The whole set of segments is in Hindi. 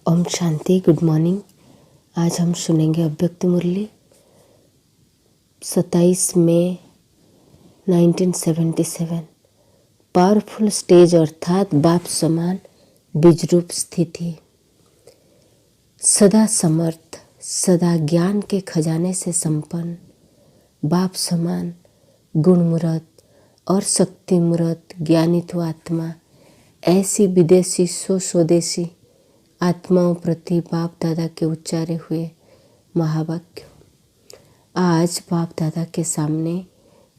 ओम शांति। Good morning. आज हम सुनेंगे अव्यक्त मुरली 27 मई 1977। पावरफुल स्टेज अर्थात बाप समान बीजरूप स्थिति। सदा समर्थ, सदा ज्ञान के खजाने से संपन्न, बाप समान गुणमूर्त और शक्ति मूर्त ज्ञानित्व आत्मा, ऐसी विदेशी स्वदेशी आत्माओं प्रति बाप दादा के उच्चारे हुए महावाक्य। आज बाप दादा के सामने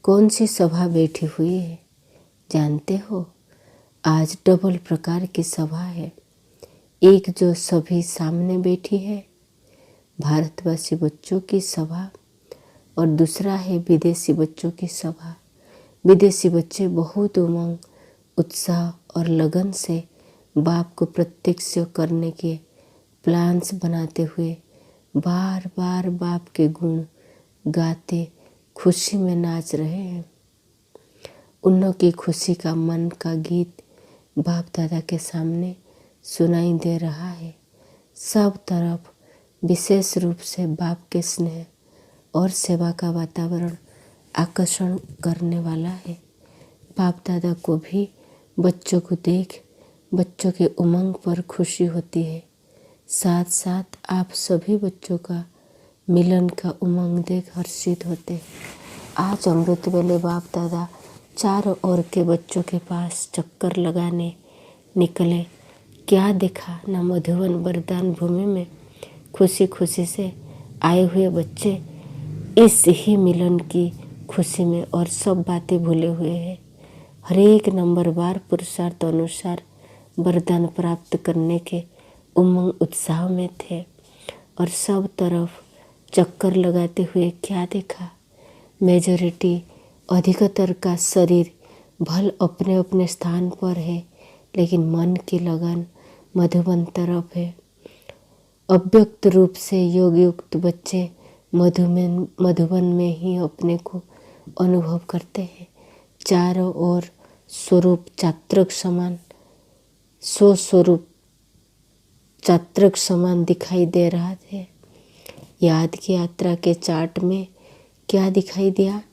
कौन सी सभा बैठी हुई है जानते हो? आज डबल प्रकार की सभा है। एक जो सभी सामने बैठी है भारतवासी बच्चों की सभा, और दूसरा है विदेशी बच्चों की सभा। विदेशी बच्चे बहुत उमंग, उत्साह और लगन से बाप को प्रत्यक्ष करने के प्लान्स बनाते हुए बार बार बाप के गुण गाते खुशी में नाच रहे हैं। उन्हों की खुशी का मन का गीत बाप दादा के सामने सुनाई दे रहा है। सब तरफ विशेष रूप से बाप के स्नेह और सेवा का वातावरण आकर्षण करने वाला है। बाप दादा को भी बच्चों को देख बच्चों के उमंग पर खुशी होती है। साथ साथ आप सभी बच्चों का मिलन का उमंग देख हर्षित होते हैं। आज अमृत वेले बाप दादा चारों ओर के बच्चों के पास चक्कर लगाने निकले। क्या देखा ना, मधुवन वरदान भूमि में खुशी खुशी से आए हुए बच्चे इस ही मिलन की खुशी में और सब बातें भूले हुए हैं। हर एक नंबरवार पुरुषार्थ अनुसार वरदान प्राप्त करने के उमंग उत्साह में थे और सब तरफ चक्कर लगाते हुए क्या देखा? मेजॉरिटी अधिकतर का शरीर भल अपने अपने स्थान पर है, लेकिन मन की लगन मधुबन तरफ है। अव्यक्त रूप से योग युक्त बच्चे मधुबन में ही अपने को अनुभव करते हैं। चारों ओर स्वरूप चात्रक समान स्वस्वरूप चात्रक समान दिखाई दे रहा थे। याद की यात्रा के चार्ट में क्या दिखाई दिया?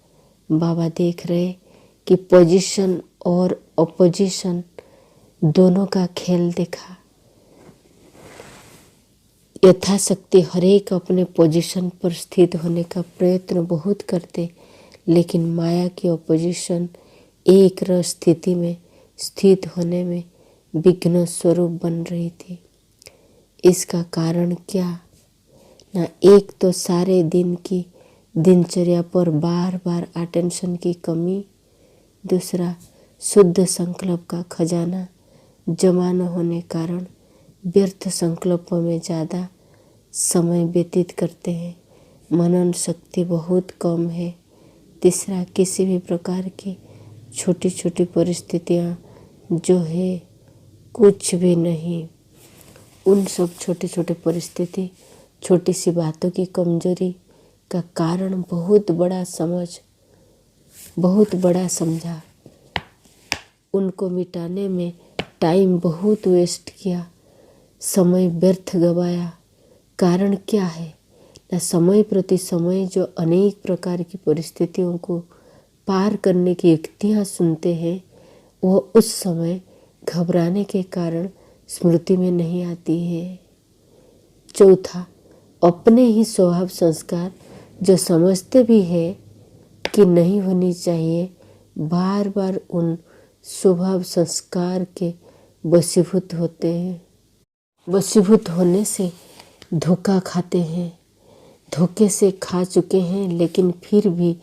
बाबा देख रहे कि पोजीशन और अपोजिशन दोनों का खेल देखा। यथाशक्ति हरेक अपने पोजीशन पर स्थित होने का प्रयत्न बहुत करते, लेकिन माया की अपोजिशन एक रस स्थिति में स्थित होने में विघ्न स्वरूप बन रही थी। इसका कारण क्या? ना एक तो सारे दिन की दिनचर्या पर बार बार अटेंशन की कमी, दूसरा शुद्ध संकल्प का खजाना जमा न होने कारण व्यर्थ संकल्पों में ज़्यादा समय व्यतीत करते हैं। मनन शक्ति बहुत कम है। तीसरा, किसी भी प्रकार की छोटी छोटी परिस्थितियाँ जो है कुछ भी नहीं। उन सब छोटे छोटे परिस्थिति, छोटी सी बातों की कमजोरी का कारण बहुत बड़ा समझा। उनको मिटाने में टाइम बहुत वेस्ट किया, समय व्यर्थ गवाया। कारण क्या है? ना समय प्रति समय जो अनेक प्रकार की परिस्थितियों को पार करने की युक्तियाँ सुनते हैं, वो उस समय घबराने के कारण स्मृति में नहीं आती है। चौथा, अपने ही स्वभाव संस्कार जो समझते भी है कि नहीं होनी चाहिए, बार बार उन स्वभाव संस्कार के वशीभूत होते हैं। वशीभूत होने से धोखा खाते हैं, धोखे से खा चुके हैं, लेकिन फिर भी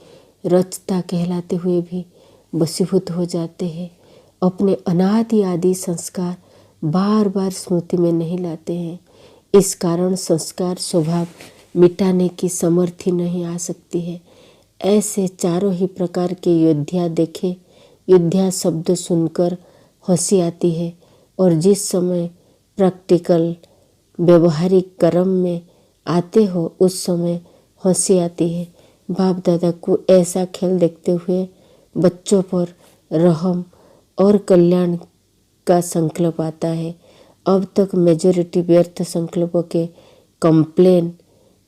रचता कहलाते हुए भी वशीभूत हो जाते हैं। अपने अनादि आदि संस्कार बार बार स्मृति में नहीं लाते हैं। इस कारण संस्कार स्वभाव मिटाने की समर्थी नहीं आ सकती है। ऐसे चारों ही प्रकार के योद्धा देखे। योद्धा शब्द सुनकर हंसी आती है, और जिस समय प्रैक्टिकल व्यवहारिक कर्म में आते हो उस समय हंसी आती है। बाप दादा को ऐसा खेल देखते हुए बच्चों पर रहम और कल्याण का संकल्प आता है। अब तक मेजॉरिटी व्यर्थ संकल्पों के कंप्लेन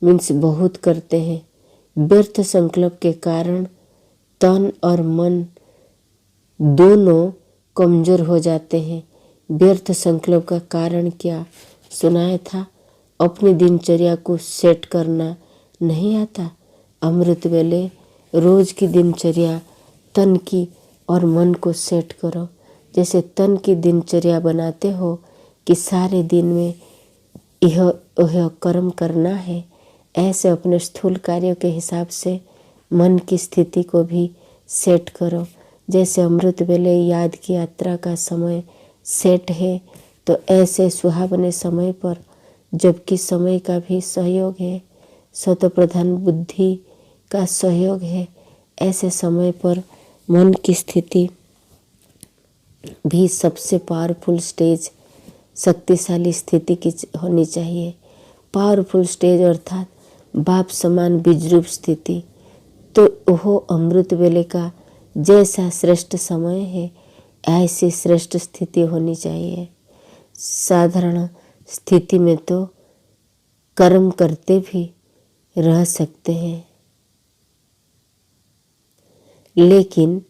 मीन्स बहुत करते हैं। व्यर्थ संकल्प के कारण तन और मन दोनों कमजोर हो जाते हैं। व्यर्थ संकल्प का कारण क्या सुनाया था? अपनी दिनचर्या को सेट करना नहीं आता। अमृत वेले रोज की दिनचर्या तन की और मन को सेट करो। जैसे तन की दिनचर्या बनाते हो कि सारे दिन में यह कर्म करना है, ऐसे अपने स्थूल कार्यों के हिसाब से मन की स्थिति को भी सेट करो। जैसे अमृत वेले याद की यात्रा का समय सेट है, तो ऐसे सुहावने समय पर, जबकि समय का भी सहयोग है, स्वतः बुद्धि का सहयोग है, ऐसे समय पर मन की स्थिति भी सबसे पावरफुल स्टेज, शक्तिशाली स्थिति की होनी चाहिए। पावरफुल स्टेज अर्थात बाप समान बीजरूप स्थिति। तो वह अमृत वेले का जैसा श्रेष्ठ समय है, ऐसी श्रेष्ठ स्थिति होनी चाहिए। साधारण स्थिति में तो कर्म करते भी रह सकते हैं, लेकिन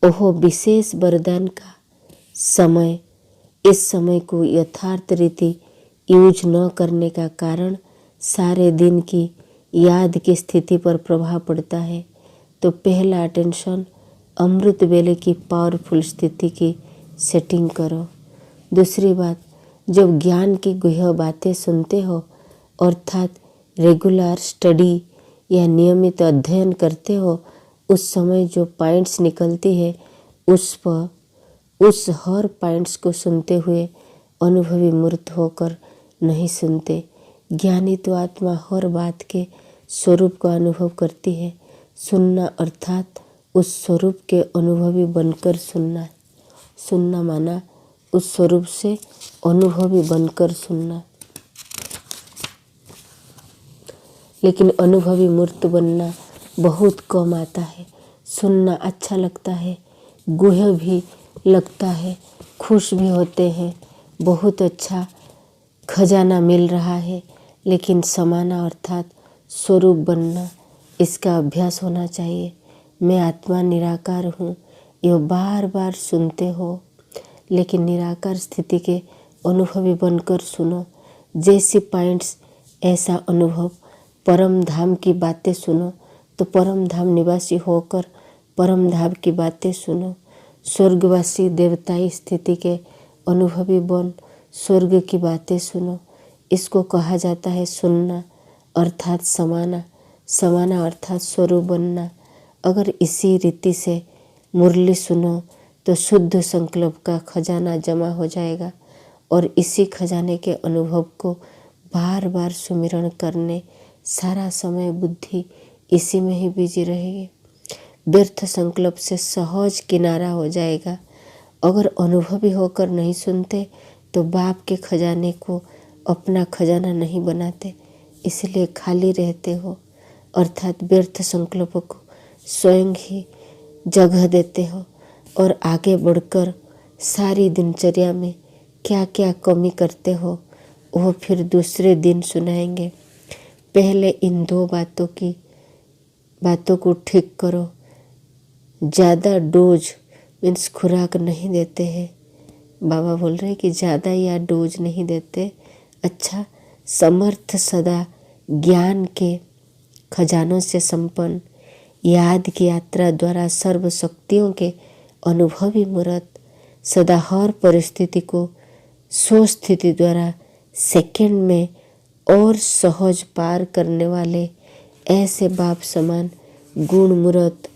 वह विशेष वरदान का समय, इस समय को यथार्थ रीति यूज न करने का कारण सारे दिन की याद की स्थिति पर प्रभाव पड़ता है। तो पहला अटेंशन अमृत वेले की पावरफुल स्थिति की सेटिंग करो। दूसरी बात, जब ज्ञान की गुह्य बातें सुनते हो अर्थात रेगुलर स्टडी या नियमित अध्ययन करते हो, उस समय जो पॉइंट्स निकलती है उस हर पॉइंट्स को सुनते हुए अनुभवी मूर्त होकर नहीं सुनते। ज्ञानी तो आत्मा हर बात के स्वरूप का अनुभव करती है। सुनना अर्थात उस स्वरूप के अनुभवी बनकर सुनना। सुनना माना उस स्वरूप से अनुभवी बनकर सुनना। लेकिन अनुभवी मूर्त बनना बहुत कम आता है। सुनना अच्छा लगता है, गुह्य भी लगता है, खुश भी होते हैं, बहुत अच्छा खजाना मिल रहा है, लेकिन समाना अर्थात स्वरूप बनना, इसका अभ्यास होना चाहिए। मैं आत्मा निराकार हूँ, यह बार बार सुनते हो, लेकिन निराकार स्थिति के अनुभवी बनकर सुनो। जैसे पॉइंट्स ऐसा अनुभव। परम धाम की बातें सुनो तो परम धाम निवासी होकर परम धाम की बातें सुनो। स्वर्गवासी देवताई स्थिति के अनुभवी बन स्वर्ग की बातें सुनो। इसको कहा जाता है सुनना अर्थात समाना। समाना अर्थात स्वरूप बनना। अगर इसी रीति से मुरली सुनो तो शुद्ध संकल्प का खजाना जमा हो जाएगा और इसी खजाने के अनुभव को बार बार सुमिरन करने सारा समय बुद्धि इसी में ही बिजी रहेगी। व्यर्थ संकल्प से सहज किनारा हो जाएगा। अगर अनुभवी होकर नहीं सुनते तो बाप के खजाने को अपना खजाना नहीं बनाते, इसलिए खाली रहते हो अर्थात व्यर्थ संकल्पों को स्वयं ही जगह देते हो और आगे बढ़कर सारी दिनचर्या में क्या क्या कमी करते हो वो फिर दूसरे दिन सुनाएंगे। पहले इन दो बातों को ठीक करो। ज़्यादा डोज मीन्स खुराक नहीं देते हैं। बाबा बोल रहे हैं कि ज़्यादा या डोज नहीं देते। अच्छा, समर्थ सदा ज्ञान के खजानों से संपन्न याद की यात्रा द्वारा सर्व शक्तियों के अनुभवी मूर्त सदा हर परिस्थिति को स्वस्थिति द्वारा सेकंड में और सहज पार करने वाले ऐसे बाप समान गुण मूर्त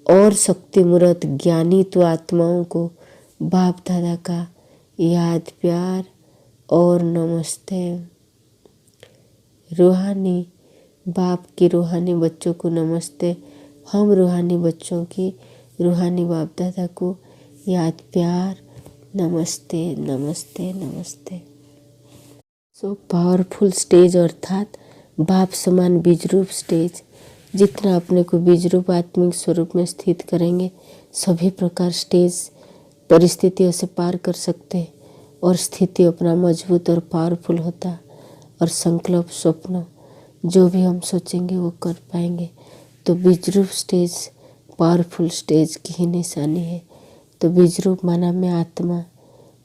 और शक्ति मूर्त ज्ञानी तो आत्माओं को बाप दादा का याद प्यार और नमस्ते। रूहानी बाप की रूहानी बच्चों को नमस्ते। हम रूहानी बच्चों की रूहानी बाप दादा को याद प्यार नमस्ते नमस्ते नमस्ते। सो पावरफुल स्टेज अर्थात बाप समान बीजरूप स्टेज। जितना अपने को बीजरूप आत्मिक स्वरूप में स्थित करेंगे, सभी प्रकार स्टेज परिस्थितियों से पार कर सकते हैं। और स्थिति अपना मजबूत और पावरफुल होता, और संकल्प स्वप्न जो भी हम सोचेंगे वो कर पाएंगे। तो बीज रूप स्टेज पावरफुल स्टेज की ही निशानी है। तो बीज रूप माना मैं आत्मा,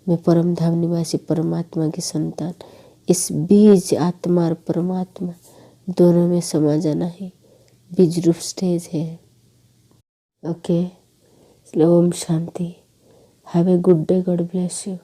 मैं परम धाम निवासी परमात्मा की संतान। इस बीज आत्मा और परमात्मा दोनों में समा जाना ही बीज रूप स्टेज है। ओके, ओम शांति। Have a good day, God bless you.